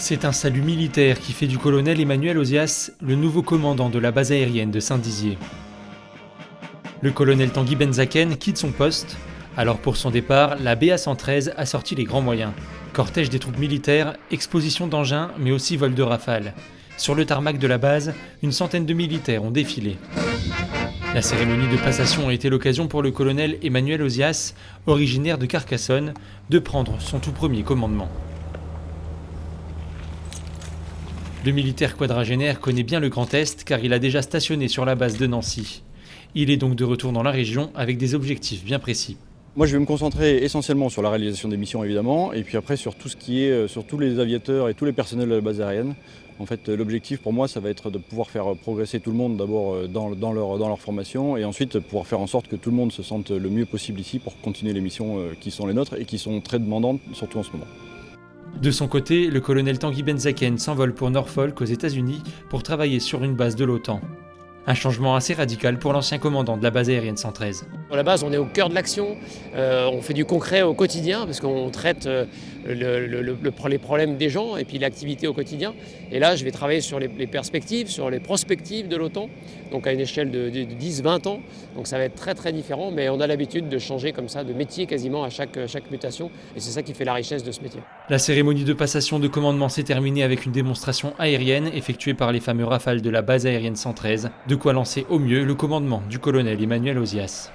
C'est un salut militaire qui fait du colonel Emmanuel Ozias le nouveau commandant de la base aérienne de Saint-Dizier. Le colonel Tanguy Benzaken quitte son poste. Alors pour son départ, la BA-113 a sorti les grands moyens. Cortège des troupes militaires, exposition d'engins, mais aussi vol de rafales. Sur le tarmac de la base, une centaine de militaires ont défilé. La cérémonie de passation a été l'occasion pour le colonel Emmanuel Ozias, originaire de Carcassonne, de prendre son tout premier commandement. Le militaire quadragénaire connaît bien le Grand Est car il a déjà stationné sur la base de Nancy. Il est donc de retour dans la région avec des objectifs bien précis. Moi, je vais me concentrer essentiellement sur la réalisation des missions, évidemment, et puis après sur tout ce qui est sur tous les aviateurs et tous les personnels de la base aérienne. En fait, l'objectif pour moi, ça va être de pouvoir faire progresser tout le monde d'abord dans leur formation, et ensuite pouvoir faire en sorte que tout le monde se sente le mieux possible ici pour continuer les missions qui sont les nôtres et qui sont très demandantes, surtout en ce moment. De son côté, le colonel Tanguy Benzaken s'envole pour Norfolk aux États-Unis pour travailler sur une base de l'OTAN. Un changement assez radical pour l'ancien commandant de la base aérienne 113. À la base, on est au cœur de l'action, on fait du concret au quotidien parce qu'on traite les problèmes des gens et puis l'activité au quotidien. Et là, je vais travailler sur les perspectives, sur les prospectives de l'OTAN, donc à une échelle de 10-20 ans. Donc ça va être très très différent, mais on a l'habitude de changer comme ça de métier quasiment à chaque mutation. Et c'est ça qui fait la richesse de ce métier. La cérémonie de passation de commandement s'est terminée avec une démonstration aérienne effectuée par les fameux Rafales de la base aérienne 113, de quoi lancer au mieux le commandement du colonel Emmanuel Ozias.